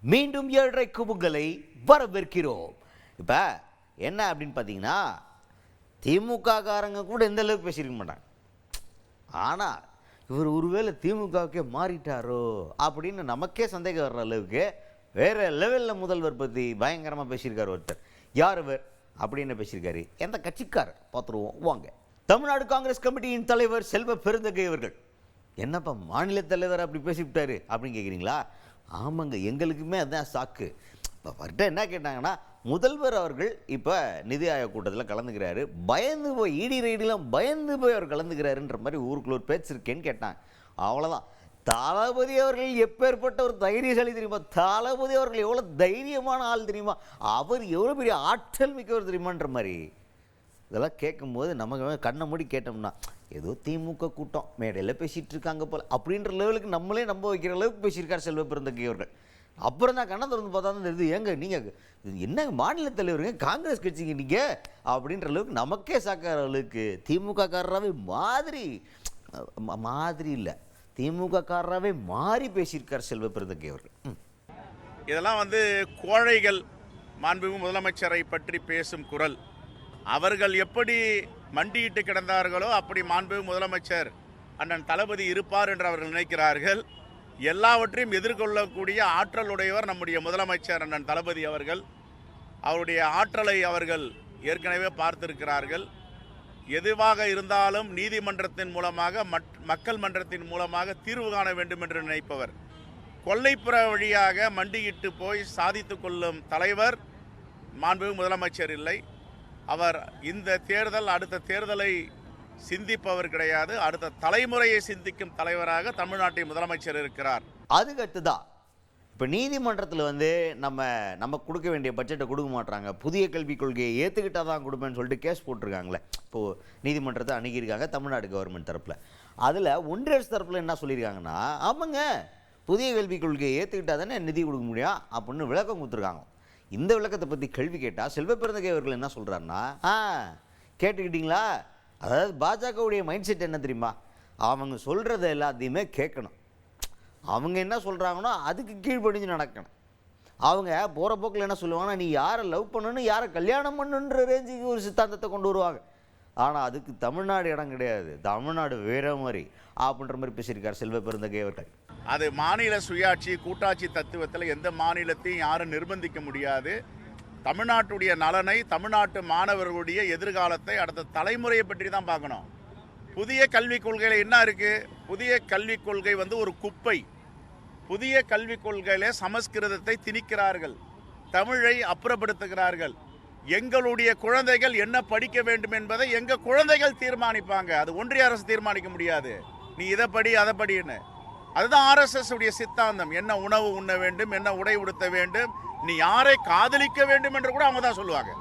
மீண்டும் 7:30 உங்களை வரவேற்கிறோம். இப்போ என்ன அப்படின்னு பார்த்தீங்கன்னா, திமுக காரங்க கூட எந்த அளவுக்கு பேசியிருக்க மாட்டாங்க. ஆனால் இவர் ஒருவேளை திமுகவுக்கே மாறிட்டாரோ அப்படின்னு நமக்கே சந்தேகம் வர்ற அளவுக்கு வேறு லெவலில் முதல்வர் பற்றி பயங்கரமாக பேசியிருக்காரு ஒருத்தர். யார் அவர் அப்படின்னு பேசியிருக்காரு, எந்த கட்சிக்காரர் பார்த்துருவோம் வாங்க. தமிழ்நாடு காங்கிரஸ் கமிட்டியின் தலைவர் செல்வ பெருந்தகை அவர்கள். என்னப்பா மாநில தலைவர் அப்படி பேசிவிட்டாரு அப்படின்னு கேட்குறீங்களா? ஆமாங்க, எங்களுக்குமே அதுதான் சாக்கு. இப்போ அவர்கிட்ட என்ன கேட்டாங்கன்னா, முதல்வர் அவர்கள் இப்போ நிதி ஆயோக் கூட்டத்தில் கலந்துக்கிறாரு, பயந்து போய் இடி ரைடிலாம் பயந்து போய் அவர் கலந்துக்கிறாருன்ற மாதிரி ஊருக்குள்ள ஒரு பேச்சு இருக்கேன்னு கேட்டாங்க. அவ்வளோதான். தளபதி அவர்கள் எப்பேற்பட்ட ஒரு தைரியசாலி தெரியுமா? தளபதி அவர்கள் எவ்வளோ தைரியமான ஆள் தெரியுமா? அவர் எவ்வளோ பெரிய ஆற்றல் மிக்கவர் தெரியுமான்ற மாதிரி இதெல்லாம் கேட்கும்போது நமக்கு கண்ணை மூடி கேட்டோம்னா, ஏதோ திமுக கூட்டம் மேடையில் பேசிகிட்டு இருக்காங்க போல் அப்படின்ற லெவலுக்கு நம்மளே நம்ப வைக்கிற அளவுக்கு பேசியிருக்கார் செல்வ பெருந்தகை அவர்கள். அப்புறம் தான் கண்ணை திறந்து பார்த்தா தான் தெரியுது, ஏங்க நீங்கள் என்னங்க மாநில தலைவருங்க, காங்கிரஸ் கட்சிங்க நீங்கள் அப்படின்ற அளவுக்கு நமக்கே சாக்கிற அளவுக்கு திமுக காரராகவே மாதிரி இல்லை, திமுக காரராகவே மாறி பேசியிருக்கார் செல்வ பெருந்தகை அவர்கள். இதெல்லாம் கோழைகள் மாண்புமிகு முதலமைச்சரை பற்றி பேசும் குரல். அவர்கள் எப்படி மண்டியிட்டு கிடந்தார்களோ அப்படி மாண்புமிகு முதலமைச்சர் அண்ணன் தளபதி இருப்பார் என்று அவர்கள் நினைக்கிறார்கள். எல்லாவற்றையும் எதிர்கொள்ளக்கூடிய ஆற்றல் உடையவர் நம்முடைய முதலமைச்சர் அண்ணன் தளபதி அவர்கள். அவருடைய ஆற்றலை அவர்கள் ஏற்கனவே பார்த்திருக்கிறார்கள். எதுவாக இருந்தாலும் நீதிமன்றத்தின் மூலமாக மக்கள் மன்றத்தின் மூலமாக தீர்வு காண வேண்டும் என்று நினைப்பவர். கொல்லைப்புற வழியாக மண்டியிட்டு போய் சாதித்து கொள்ளும் தலைவர் மாண்புமிகு முதலமைச்சர் இல்லை. அவர் இந்த தேர்தல் அடுத்த தேர்தலை சிந்திப்பவர் கிடையாது, அடுத்த தலைமுறையை சிந்திக்கும் தலைவராக தமிழ்நாட்டின் முதலமைச்சர் இருக்கிறார். அதுக்கடுத்துதான் இப்போ நீதிமன்றத்தில் நம்ம கொடுக்க வேண்டிய பட்ஜெட்டை கொடுக்க மாட்டாங்க, புதிய கல்விக் கொள்கையை ஏற்றுக்கிட்டால் தான் கொடுப்பேன்னு சொல்லிட்டு கேஸ் போட்டிருக்காங்களே. இப்போது நீதிமன்றத்தை அணுகியிருக்காங்க தமிழ்நாடு கவர்மெண்ட் தரப்பில். அதில் ஒன்றிய அரசு தரப்பில் என்ன சொல்லியிருக்காங்கன்னா, ஆமாங்க புதிய கல்விக் கொள்கையை ஏற்றுக்கிட்டால் தானே நிதி கொடுக்க முடியும் அப்படின்னு விளக்கம் கொடுத்துருக்காங்க. இந்த விளக்கத்தை பற்றி கேள்வி கேட்டால் செல்வ பெருந்தகை அவர்கள் என்ன சொல்கிறாருன்னா, கேட்டுக்கிட்டிங்களா, அதாவது பாஜகவுடைய மைண்ட் செட் என்ன தெரியுமா, அவங்க சொல்கிறத எல்லாத்தையுமே கேட்கணும், அவங்க என்ன சொல்கிறாங்களோ அதுக்கு கீழ்ப்படிஞ்சு நடக்கணும். அவங்க போகிற போக்கில் என்ன சொல்லுவாங்கன்னா, நீ யாரை லவ் பண்ணணும் யாரை கல்யாணம் பண்ணுன்ற ரேஞ்சுக்கு ஒரு சித்தாந்தத்தை கொண்டு வருவாங்க. ஆனால் அதுக்கு தமிழ்நாடு இடம் கிடையாது, தமிழ்நாடு வேற மாதிரி அப்படின்ற மாதிரி பேசியிருக்கார் செல்வ பெருந்தகை அவர்கள். அது மாநில சுயாட்சி கூட்டாட்சி தத்துவத்தில் எந்த மாநிலத்தையும் யாரும் நிர்பந்திக்க முடியாது. தமிழ்நாட்டுடைய நலனை, தமிழ்நாட்டு மாணவர்களுடைய எதிர்காலத்தை, அடுத்த தலைமுறையை பற்றி தான் பார்க்கணும். புதிய கல்விக் கொள்கையில் என்ன இருக்குது? புதிய கல்விக் கொள்கை ஒரு குப்பை. புதிய கல்விக் கொள்கையில சமஸ்கிருதத்தை திணிக்கிறார்கள், தமிழை அப்புறப்படுத்துகிறார்கள். எங்களுடைய குழந்தைகள் என்ன படிக்க வேண்டும் என்பதை எங்கள் குழந்தைகள் தீர்மானிப்பாங்க, அது ஒன்றிய அரசு தீர்மானிக்க முடியாது. நீ இதை படி அதை படின்னு. அதுதான் RSS உடைய சித்தாந்தம். என்ன உணவு உண்ண வேண்டும், என்ன உடை உடுத்த வேண்டும், நீ யாரை காதலிக்க வேண்டும் என்று கூட அவங்க தான் சொல்லுவாங்க.